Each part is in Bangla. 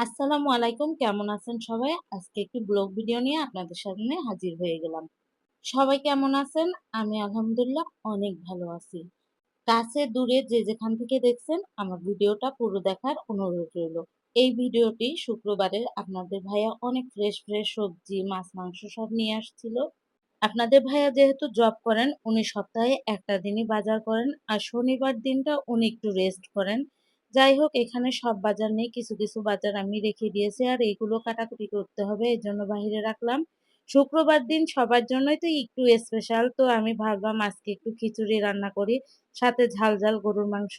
আসসালামু আলাইকুম, কেমন আছেন সবাই? আজকে একটি ব্লগ ভিডিও নিয়ে আপনাদের সামনে হাজির হয়ে গেলাম। সবাই কেমন আছেন? আমি আলহামদুলিল্লাহ অনেক ভালো আছি। কাছে দূরে যে যেখান থেকে দেখছেন আমার ভিডিওটা পুরো দেখার অনুরোধ রইল। এই ভিডিওটি শুক্রবারের আপনাদের ভাইয়া অনেক ফ্রেশ ফ্রেশ সবজি, মাছ, মাংস সব নিয়ে আসছিল। আপনাদের ভাইয়া যেহেতু জব করেন, উনি সপ্তাহে একটা দিনই বাজার করেন আর শনিবার দিনটা উনি একটু রেস্ট করেন। যাই হোক, এখানে সব বাজার নেই, কিছু কিছু বাজার আমি রেখে দিয়েছি আর এইগুলো কাটাকুটি করতে হবে, এই জন্য বাহিরে রাখলাম। শুক্রবার দিন সবার জন্যই তো একটু স্পেশাল, তো আমি ভাবলাম আজকে একটু খিচুড়ি রান্না করি, সাথে ঝাল ঝাল গরুর মাংস।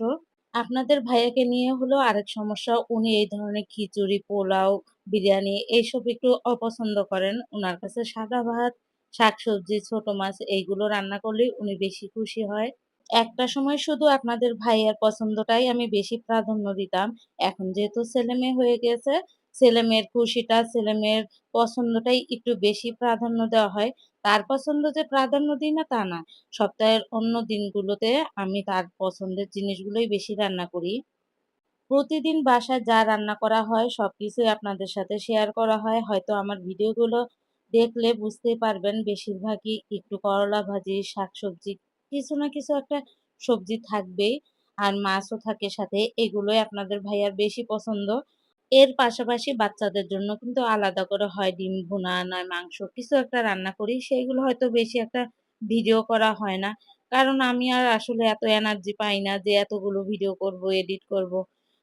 আপনাদের ভাইয়াকে নিয়ে হলো আরেক সমস্যা, উনি এই ধরনের খিচুড়ি, পোলাও, বিরিয়ানি এইসব একটু অপছন্দ করেন। উনার কাছে সাদা ভাত, শাকসবজি, ছোট মাছ এইগুলো রান্না করলেই উনি বেশি খুশি হয়। একটা সময় শুধু আপনাদের ভাইয়ার পছন্দটাই আমি বেশি প্রাধান্য দিতাম। এখন যেহেতু ছেলেমেয়ে হয়ে গেছে, ছেলেমেয়ের খুশিটা, ছেলেমেয়ের পছন্দটাই একটু বেশি প্রাধান্য দেওয়া হয়। তার পছন্দ যে প্রাধান্য দিই না তা না। সপ্তাহের অন্য দিনগুলোতে আমি তার পছন্দের জিনিসগুলোই বেশি রান্না করি। প্রতিদিন বাসায় যা রান্না করা হয় সবকিছুই আপনাদের সাথে শেয়ার করা হয়। হয়তো আমার ভিডিওগুলো দেখলে বুঝতেই পারবেন বেশিরভাগই একটু করলা ভাজি, শাকসবজি, কিছু না কিছু একটা সবজি থাকবেই। আর মাছও থাকে সাথে। এগুলোই আপনাদের ভাইয়ার বেশি পছন্দ। এর পাশাপাশি বাচ্চাদের জন্য কিন্তু আলাদা করে হয় ডিম ভুনা, নয় মাংস কিছু একটা রান্না করি। সেইগুলো হয়তো বেশি একটা ভিডিও করা হয় না। কারণ আমি আর আসলে এত এনার্জি পাই না যে এতগুলো ভিডিও করব, এডিট করব।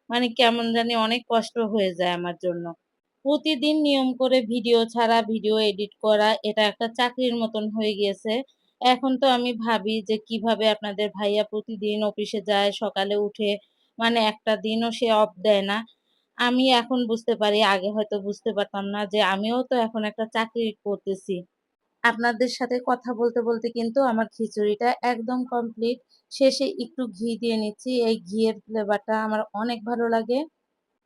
মানে কেমন জানি অনেক কষ্ট হয়ে যায় আমার জন্য। প্রতিদিন নিয়ম করে ভিডিও ছাড়া, ভিডিও এডিট করা এটা একটা চাকরির মতন হয়ে গিয়েছে। এখন তো আমি ভাবি যে কিভাবে আপনাদের ভাইয়া প্রতিদিন অফিসে যায়, সকালে উঠে মানে একটা দিনও সে অফ দেয় না। আমি এখন বুঝতে পারি, আগে হয়তো বুঝতে পারতাম না যে আমিও তো এখন একটা চাকরি করতেছি। আপনাদের সাথে কথা বলতে বলতে কিন্তু আমার খিচুড়িটা একদম কমপ্লিট। শেষে একটু ঘি দিয়ে নিচ্ছি। এই ঘিয়ের ফ্লেভারটা আমার অনেক ভালো লাগে।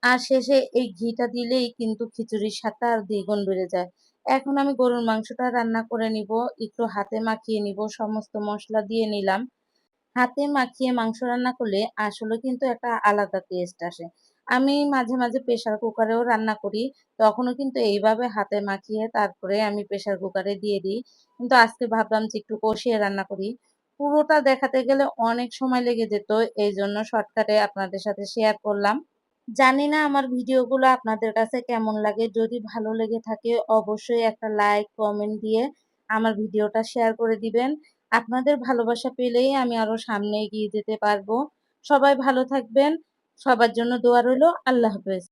আর শেষে এই ঘিটা দিলেই কিন্তু খিচুড়ির স্বাদটা আর দ্বিগুণ বেড়ে যায়। এখন আমি গরুর মাংসটা রান্না করে নিব। একটু হাতে মাখিয়ে নিব। সমস্ত মসলা দিয়ে নিলাম। হাতে মাখিয়ে মাংস রান্না করলে আসলে কিন্তু একটা আলাদা টেস্ট আসে। আমি মাঝে মাঝে প্রেসার কুকারেও রান্না করি। তখনও কিন্তু এইভাবে হাতে মাখিয়ে তারপরে আমি প্রেসার কুকারে দিয়ে দিই। কিন্তু আজকে ভাবলাম যে একটু কষিয়ে রান্না করি। পুরোটা দেখাতে গেলে অনেক সময় লেগে যেত। এইজন্য শর্টকাটে আপনাদের সাথে শেয়ার করলাম। জানি না আমার ভিডিওগুলো আপনাদের কাছে কেমন লাগে। যদি ভালো লেগে থাকে অবশ্যই একটা লাইক, কমেন্ট দিয়ে আমার ভিডিওটা শেয়ার করে দিবেন। আপনাদের ভালোবাসা পেলেই আমি আরো সামনে এগিয়ে যেতে পারবো। সবাই ভালো থাকবেন। সবার জন্য দোয়া রইলো। আল্লাহ হাফেজ।